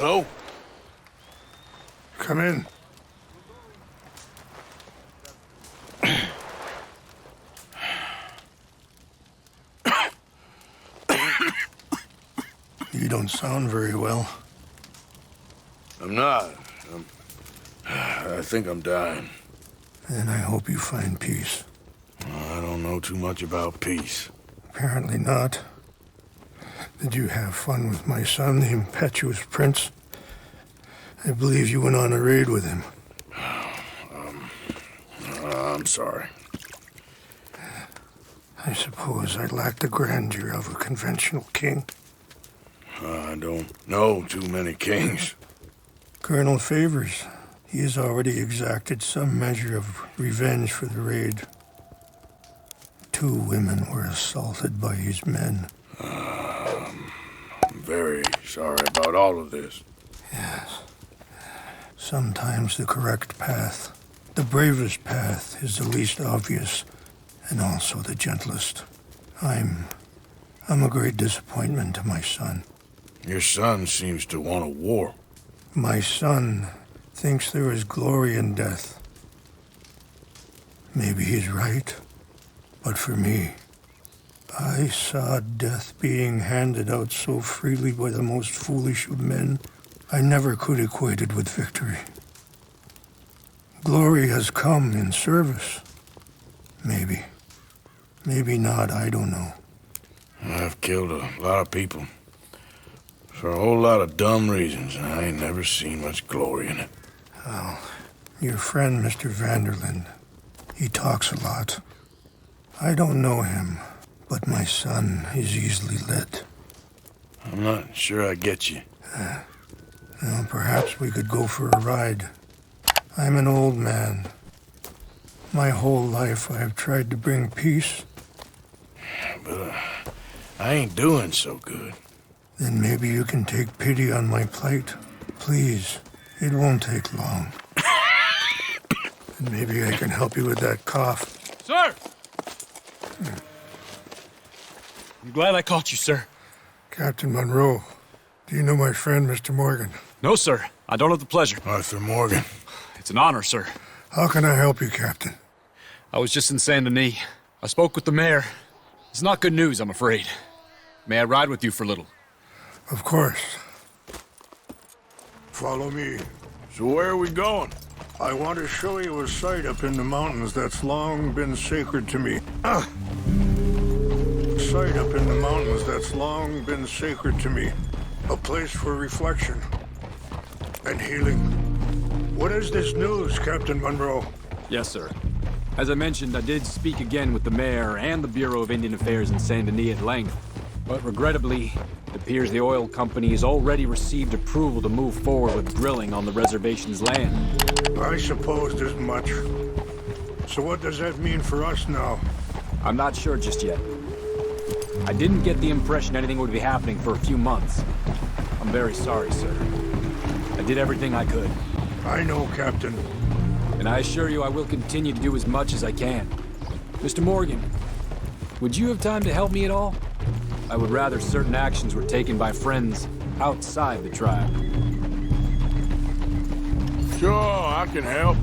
Hello? Come in. You don't sound very well. I'm not. I think I'm dying. Then I hope you find peace. I don't know too much about peace. Apparently not. Did you have fun with my son, the impetuous prince? I believe you went on a raid with him. I'm sorry. I suppose I lack the grandeur of a conventional king. I don't know too many kings. Colonel Favors, he has already exacted some measure of revenge for the raid. 2 women were assaulted by his men. I'm very sorry about all of this. Yes. Sometimes the correct path, the bravest path, is the least obvious, and also the gentlest. I'm a great disappointment to my son. Your son seems to want a war. My son thinks there is glory in death. Maybe he's right, but for me, I saw death being handed out so freely by the most foolish of men, I never could equate it with victory. Glory has come in service. Maybe. Maybe not, I don't know. I've killed a lot of people. For a whole lot of dumb reasons, and I ain't never seen much glory in it. Well, your friend, Mr. Vanderlyn, he talks a lot. I don't know him, but my son is easily led. I'm not sure I get you. Well, perhaps we could go for a ride. I'm an old man. My whole life I have tried to bring peace. But I ain't doing so good. Then maybe you can take pity on my plight. Please, it won't take long. And maybe I can help you with that cough. Sir! I'm glad I caught you, sir. Captain Monroe, do you know my friend, Mr. Morgan? No, sir. I don't have the pleasure. Arthur Morgan. It's an honor, sir. How can I help you, Captain? I was just in Saint Denis. I spoke with the mayor. It's not good news, I'm afraid. May I ride with you for a little? Of course. Follow me. So where are we going? I want to show you a site up in the mountains that's long been sacred to me. Site up in the mountains that's long been sacred to me. A place for reflection and healing. What is this news, Captain Monroe? Yes, sir. As I mentioned, I did speak again with the mayor and the Bureau of Indian Affairs in Saint Denis at length. But regrettably, it appears the oil company has already received approval to move forward with drilling on the reservation's land. I supposed as much. So what does that mean for us now? I'm not sure just yet. I didn't get the impression anything would be happening for a few months. I'm very sorry, sir. I did everything I could. I know, Captain. And I assure you I will continue to do as much as I can. Mr. Morgan, would you have time to help me at all? I would rather certain actions were taken by friends outside the tribe. Sure, I can help.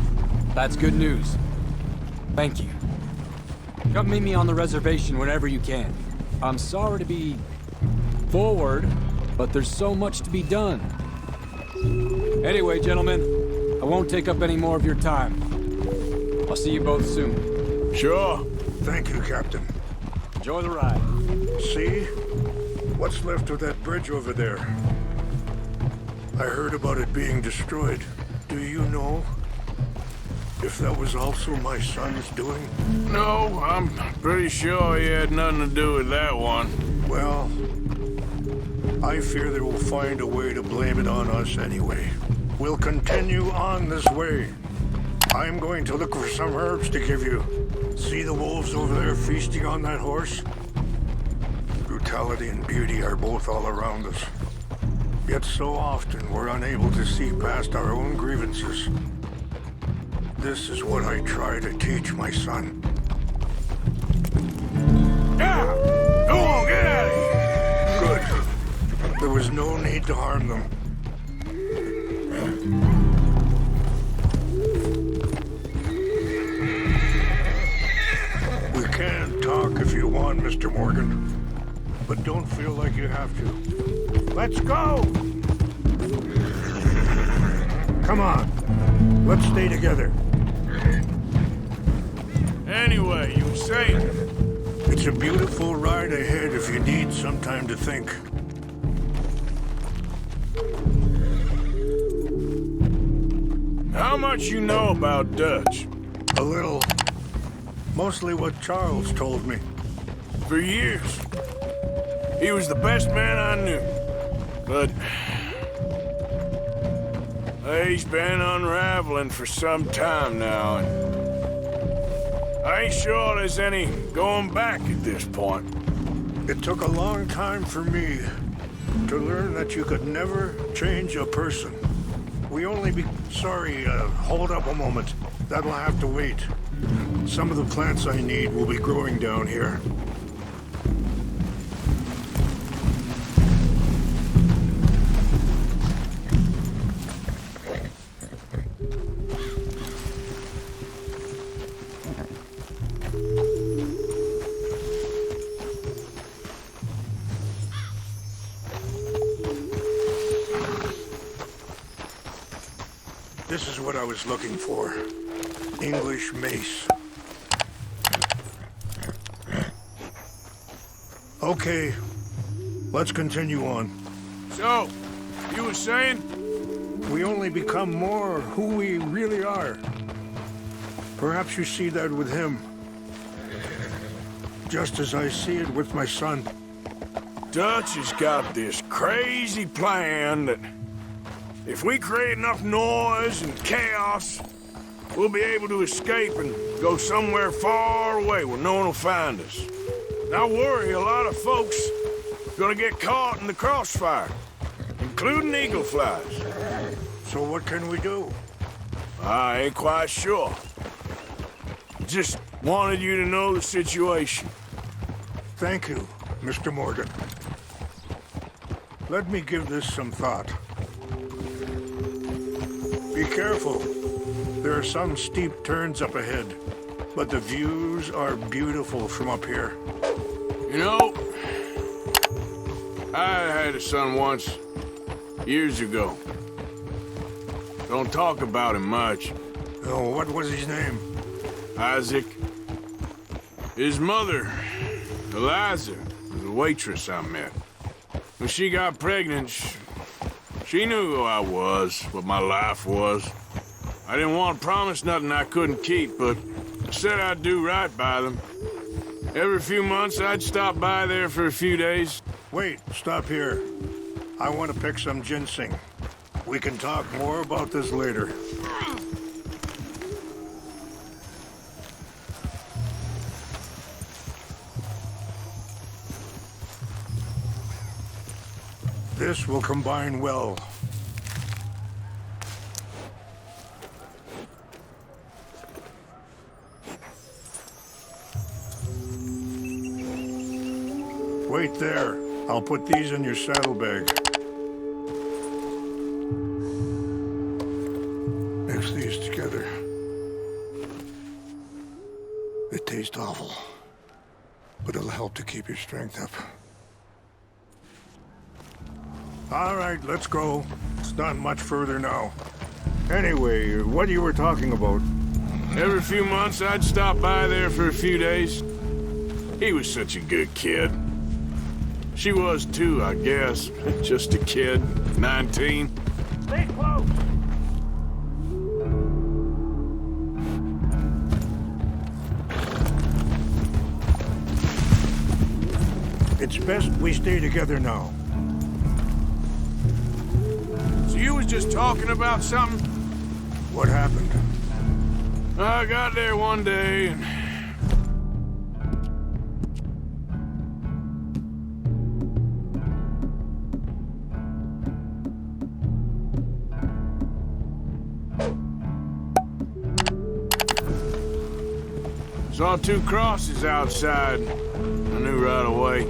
That's good news. Thank you. Come meet me on the reservation whenever you can. I'm sorry to be forward, but there's so much to be done. Anyway, gentlemen, I won't take up any more of your time. I'll see you both soon. Sure. Thank you, Captain. Enjoy the ride. See? What's left of that bridge over there? I heard about it being destroyed. Do you know if that was also my son's doing? No, I'm pretty sure he had nothing to do with that one. Well, I fear they will find a way to blame it on us anyway. We'll continue on this way. I'm going to look for some herbs to give you. See the wolves over there feasting on that horse? Brutality and beauty are both all around us. Yet so often we're unable to see past our own grievances. This is what I try to teach my son. Yeah! Go on, get out of here! Good. There was no need to harm them. We can talk if you want, Mr. Morgan. But don't feel like you have to. Let's go! Come on. Let's stay together. Anyway, you were saying? It's a beautiful ride ahead if you need some time to think. How much you know about Dutch? A little. Mostly what Charles told me. For years. He was the best man I knew. But... he's been unraveling for some time now, and... I ain't sure there's any going back at this point. It took a long time for me to learn that you could never change a person. We only be... Sorry, hold up a moment. That'll have to wait. Some of the plants I need will be growing down here. This is what I was looking for. English mace. Okay, let's continue on. So, you were saying? We only become more who we really are. Perhaps you see that with him. Just as I see it with my son. Dutch has got this crazy plan that if we create enough noise and chaos, we'll be able to escape and go somewhere far away where no one will find us. And I worry a lot of folks are gonna get caught in the crossfire, including eagle flies. So what can we do? I ain't quite sure. Just wanted you to know the situation. Thank you, Mr. Morgan. Let me give this some thought. Be careful. There are some steep turns up ahead, but the views are beautiful from up here. You know, I had a son once, years ago. Don't talk about him much. Oh, what was his name? Isaac. His mother, Eliza, was a waitress I met. When she got pregnant, she knew who I was, what my life was. I didn't want to promise nothing I couldn't keep, but I said I'd do right by them. Every few months, I'd stop by there for a few days. Wait, stop here. I want to pick some ginseng. We can talk more about this later. This will combine well. Wait there. I'll put these in your saddlebag. Mix these together. It tastes awful, but it'll help to keep your strength up. All right, let's go. It's not much further now. Anyway, what you were talking about? Every few months, I'd stop by there for a few days. He was such a good kid. She was too, I guess. Just a kid, 19. Stay close! It's best we stay together now. So you was just talking about something? What happened? I got there one day and... saw two crosses outside. I knew right away.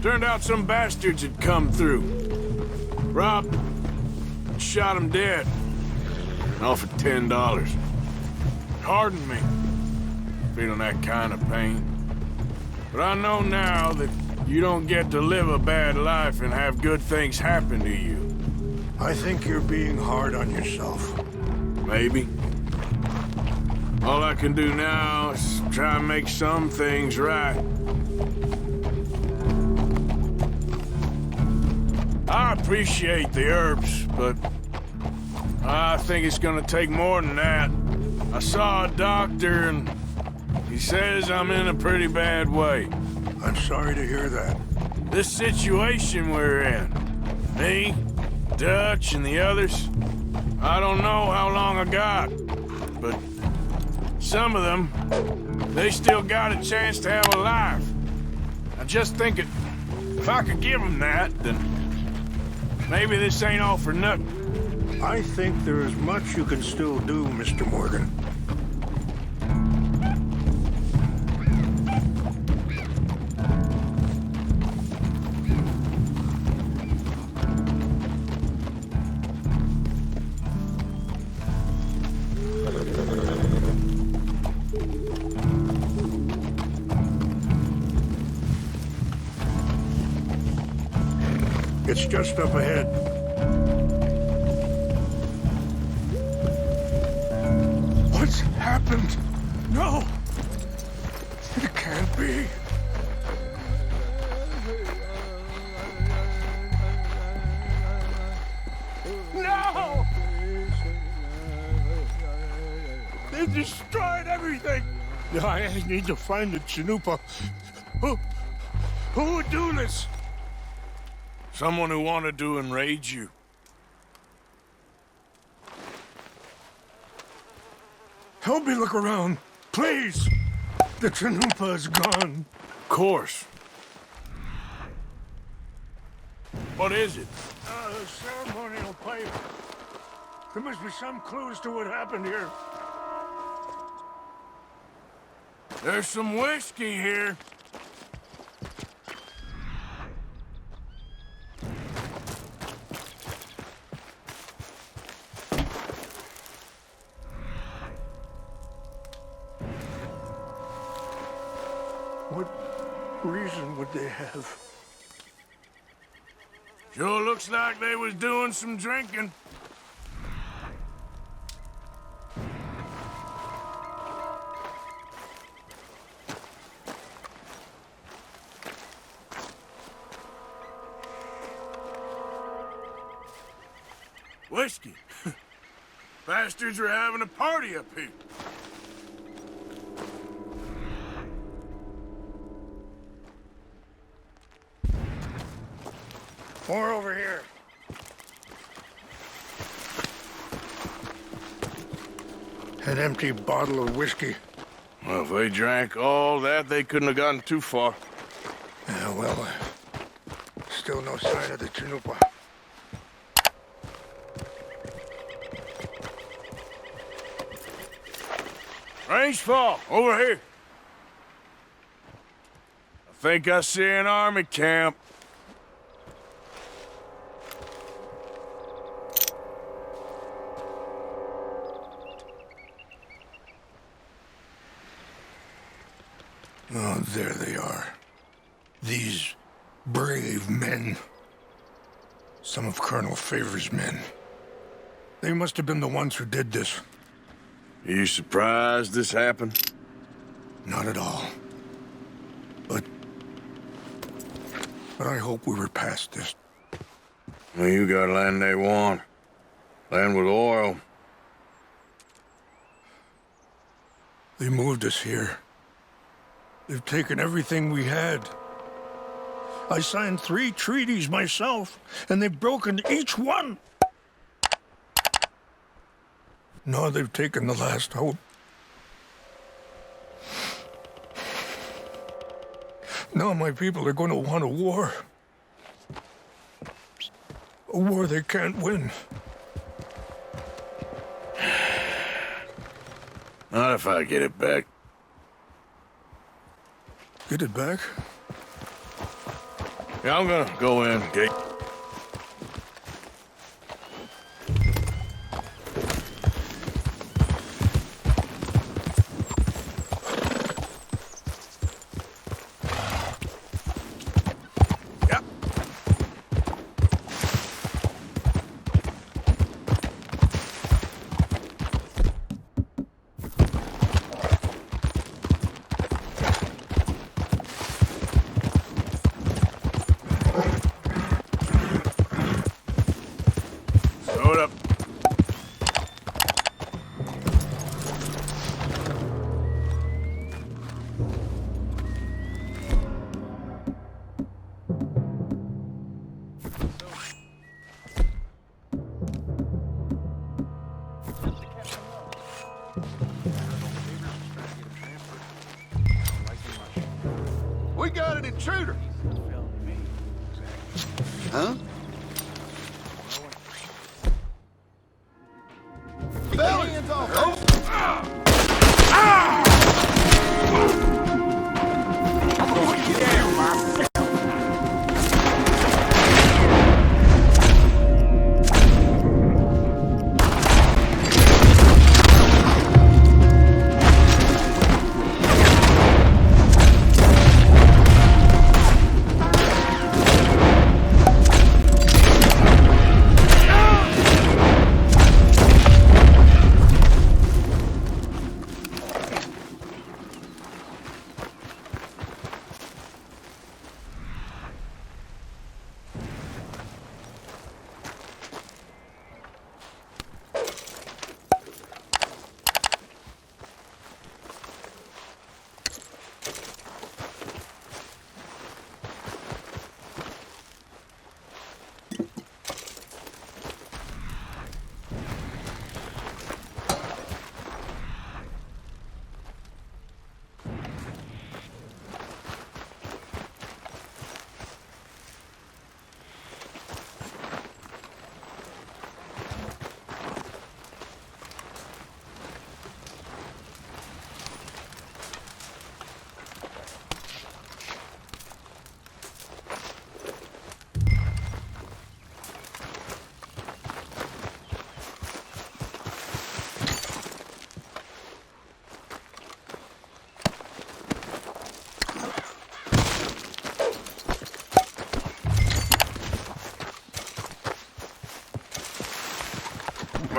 Turned out some bastards had come through. Robbed, shot him dead. And offered $10. Pardon me, feeling that kind of pain. But I know now that you don't get to live a bad life and have good things happen to you. I think you're being hard on yourself. Maybe. All I can do now is try and make some things right. I appreciate the herbs, but I think it's gonna take more than that. I saw a doctor and he says I'm in a pretty bad way. I'm sorry to hear that. This situation we're in, me, Dutch, and the others, I don't know how long I got, but some of them, they still got a chance to have a life. I just think if I could give them that, then maybe this ain't all for nothing. I think there is much you can still do, Mr. Morgan. It's just up ahead. What's happened? No! It can't be. No! They destroyed everything! I need to find the Chanupa. Who would do this? Someone who wanted to enrage you. Help me look around, please. The Chanupa is gone. Of course. What is it? A ceremonial pipe. There must be some clues to what happened here. There's some whiskey here. What reason would they have? Sure looks like they was doing some drinking. Whiskey. Bastards are having a party up here. More over here. An empty bottle of whiskey. Well, if they drank all that, they couldn't have gotten too far. Yeah, well, still no sign of the Chanupa. Range fall, over here. I think I see an army camp. Oh, there they are. These brave men. Some of Colonel Favor's men. They must have been the ones who did this. Are you surprised this happened? Not at all. But I hope we were past this. Well, you got land they want. Land with oil. They moved us here. They've taken everything we had. I signed 3 treaties myself, and they've broken each one. Now they've taken the last hope. Now my people are going to want a war. A war they can't win. Not if I get it back. Get it back? Yeah, I'm gonna go in, Gate. Huh? Hands off!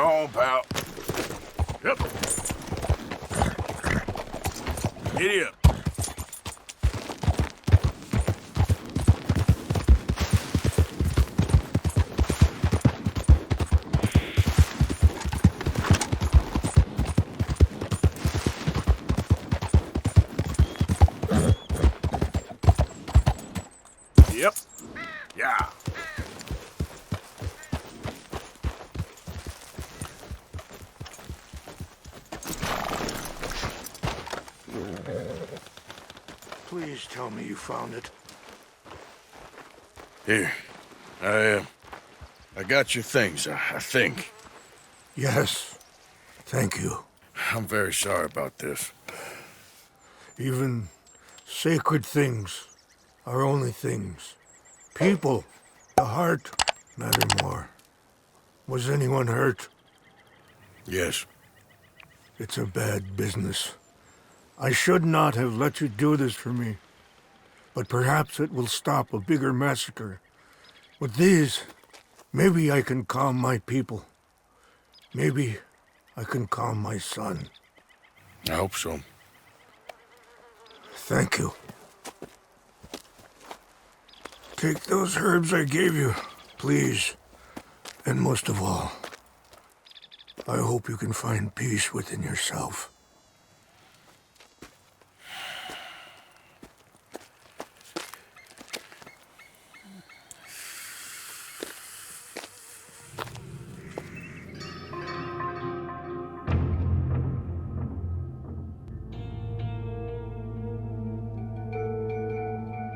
Come on, pal. Yep. Giddy up. Yep. Yeah. Please tell me you found it. Here. I got your things, I think. Yes. Thank you. I'm very sorry about this. Even sacred things are only things. People, the heart, matter more. Was anyone hurt? Yes. It's a bad business. I should not have let you do this for me. But perhaps it will stop a bigger massacre. With these, maybe I can calm my people. Maybe I can calm my son. I hope so. Thank you. Take those herbs I gave you, please. And most of all, I hope you can find peace within yourself.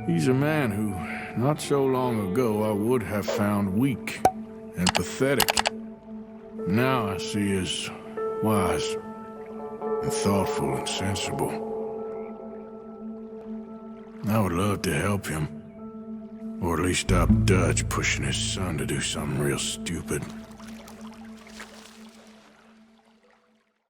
He's a man who, not so long ago, I would have found weak and pathetic. Now I see as wise and thoughtful and sensible. I would love to help him, or at least stop Dutch pushing his son to do something real stupid.